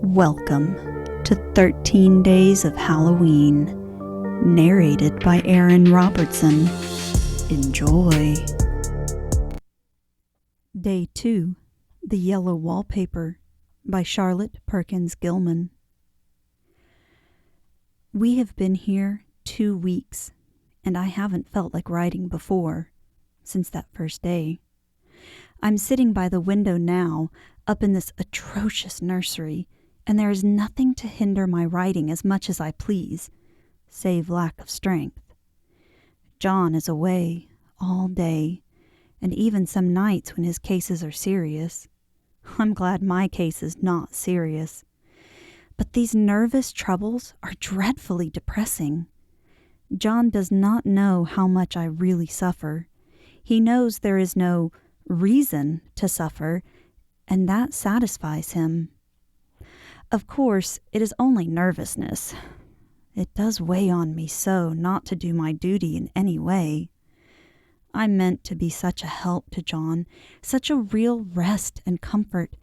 Welcome to 13 Days of Halloween, narrated by Aaron Robertson. Enjoy. Day 2, The Yellow Wallpaper, by Charlotte Perkins Gilman. We have been here 2 weeks, and I haven't felt like writing before, since that first day. I'm sitting by the window now, up in this atrocious nursery, and there is nothing to hinder my writing as much as I please, save lack of strength. John is away all day, and even some nights when his cases are serious. I'm glad my case is not serious. But these nervous troubles are dreadfully depressing. John does not know how much I really suffer. He knows there is no reason to suffer, and that satisfies him. Of course, it is only nervousness. It does weigh on me so not to do my duty in any way. I meant to be such a help to John, such a real rest and comfort,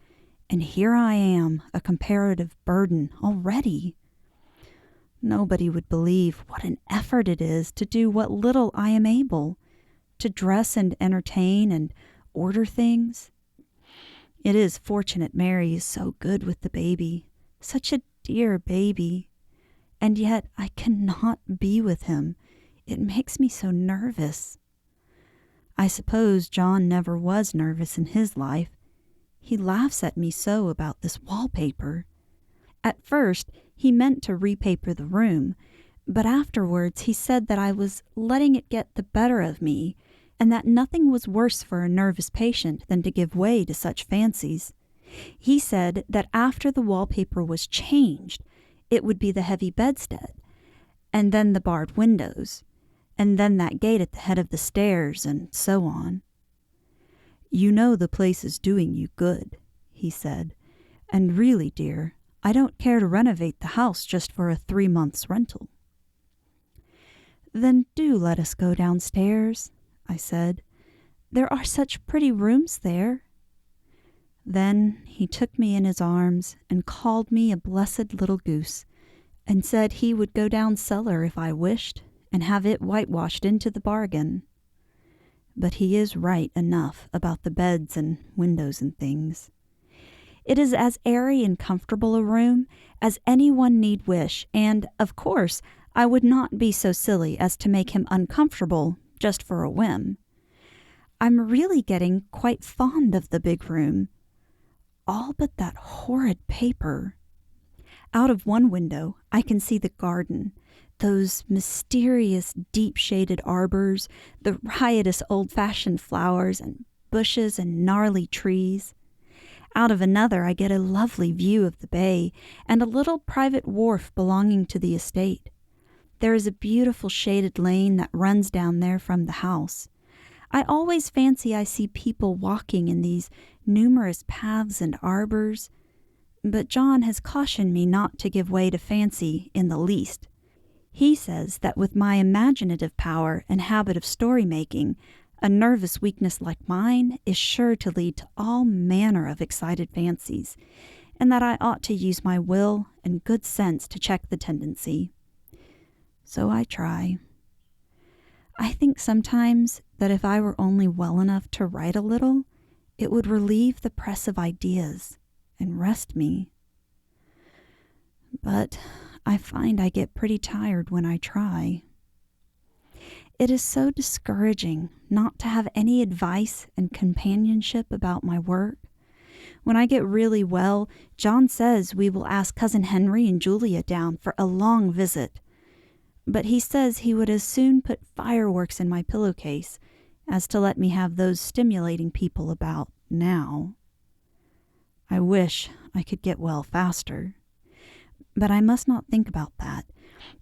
and here I am, a comparative burden already. Nobody would believe what an effort it is to do what little I am able, to dress and entertain and order things. It is fortunate Mary is so good with the baby, such a dear baby, and yet I cannot be with him. It makes me so nervous. I suppose John never was nervous in his life. He laughs at me so about this wallpaper. At first, he meant to repaper the room, but afterwards he said that I was letting it get the better of me, and that nothing was worse for a nervous patient than to give way to such fancies. He said that after the wallpaper was changed, it would be the heavy bedstead, and then the barred windows, and then that gate at the head of the stairs, and so on. "You know the place is doing you good," he said, "and really, dear, I don't care to renovate the house just for a 3 months' rental." "Then do let us go downstairs," I said. "There are such pretty rooms there." Then he took me in his arms and called me a blessed little goose, and said he would go down cellar if I wished, and have it whitewashed into the bargain. But he is right enough about the beds and windows and things. It is as airy and comfortable a room as anyone need wish, and, of course, I would not be so silly as to make him uncomfortable just for a whim. I'm really getting quite fond of the big room. All but that horrid paper. Out of one window, I can see the garden, those mysterious deep-shaded arbors, the riotous old-fashioned flowers and bushes and gnarly trees. Out of another, I get a lovely view of the bay and a little private wharf belonging to the estate. There is a beautiful shaded lane that runs down there from the house. I always fancy I see people walking in these numerous paths and arbors, but John has cautioned me not to give way to fancy in the least. He says that with my imaginative power and habit of story-making, a nervous weakness like mine is sure to lead to all manner of excited fancies, and that I ought to use my will and good sense to check the tendency. So I try. I think sometimes that if I were only well enough to write a little, it would relieve the press of ideas and rest me. But I find I get pretty tired when I try. It is so discouraging not to have any advice and companionship about my work. When I get really well, John says we will ask Cousin Henry and Julia down for a long visit. But he says he would as soon put fireworks in my pillowcase as to let me have those stimulating people about now. I wish I could get well faster. But I must not think about that.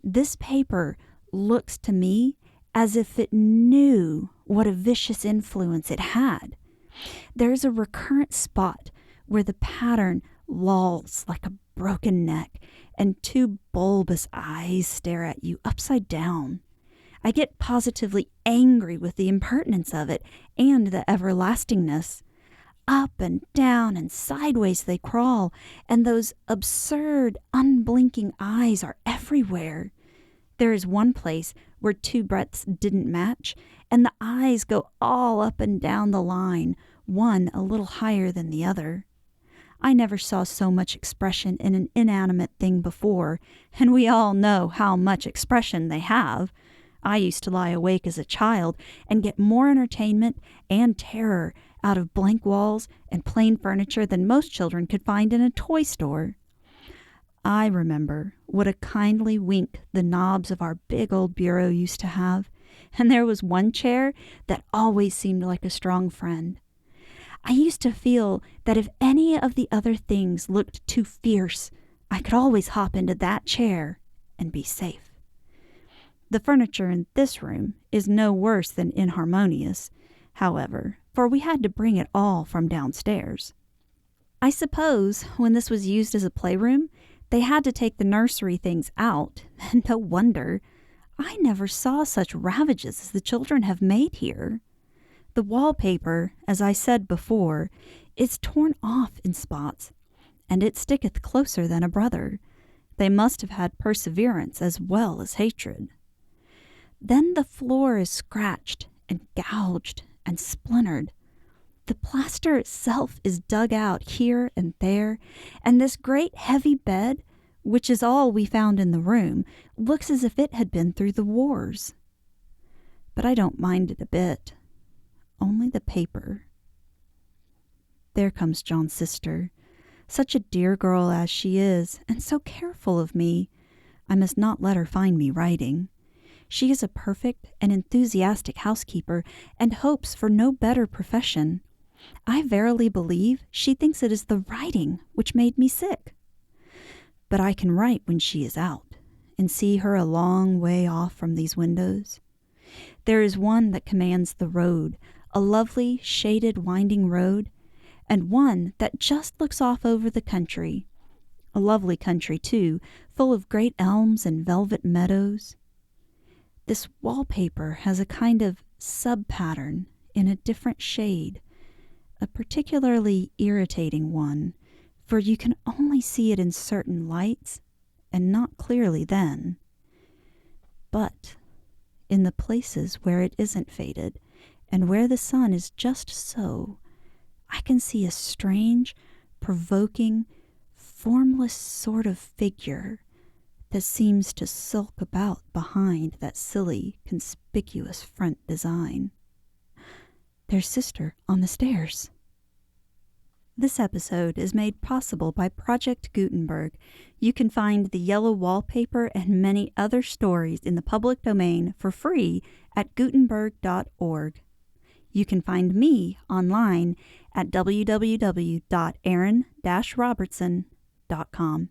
This paper looks to me as if it knew what a vicious influence it had. There is a recurrent spot where the pattern lolls like a broken neck, and 2 bulbous eyes stare at you upside down. I get positively angry with the impertinence of it and the everlastingness. up and down and sideways they crawl, and those absurd, unblinking eyes are everywhere. There is one place where two breadths didn't match, and the eyes go all up and down the line, one a little higher than the other. I never saw so much expression in an inanimate thing before, and we all know how much expression they have. I used to lie awake as a child and get more entertainment and terror out of blank walls and plain furniture than most children could find in a toy store. I remember what a kindly wink the knobs of our big old bureau used to have, and there was one chair that always seemed like a strong friend. I used to feel that if any of the other things looked too fierce, I could always hop into that chair and be safe. The furniture in this room is no worse than inharmonious, however, for we had to bring it all from downstairs. I suppose when this was used as a playroom, they had to take the nursery things out, and no wonder. I never saw such ravages as the children have made here. The wallpaper, as I said before, is torn off in spots, and it sticketh closer than a brother. They must have had perseverance as well as hatred. Then the floor is scratched and gouged and splintered. The plaster itself is dug out here and there, and this great heavy bed, which is all we found in the room, looks as if it had been through the wars. But I don't mind it a bit. Only the paper. There comes John's sister. Such a dear girl as she is, and so careful of me. I must not let her find me writing. She is a perfect and enthusiastic housekeeper, and hopes for no better profession. I verily believe she thinks it is the writing which made me sick. But I can write when she is out, and see her a long way off from these windows. There is one that commands the road, a lovely, shaded, winding road, and one that just looks off over the country. A lovely country, too, full of great elms and velvet meadows. This wallpaper has a kind of sub-pattern in a different shade, a particularly irritating one, for you can only see it in certain lights, and not clearly then. But in the places where it isn't faded, and where the sun is just so, I can see a strange, provoking, formless sort of figure that seems to sulk about behind that silly, conspicuous front design. There's Sister on the stairs. This episode is made possible by Project Gutenberg. You can find the yellow wallpaper and many other stories in the public domain for free at gutenberg.org. You can find me online at www.aaron-robertson.com.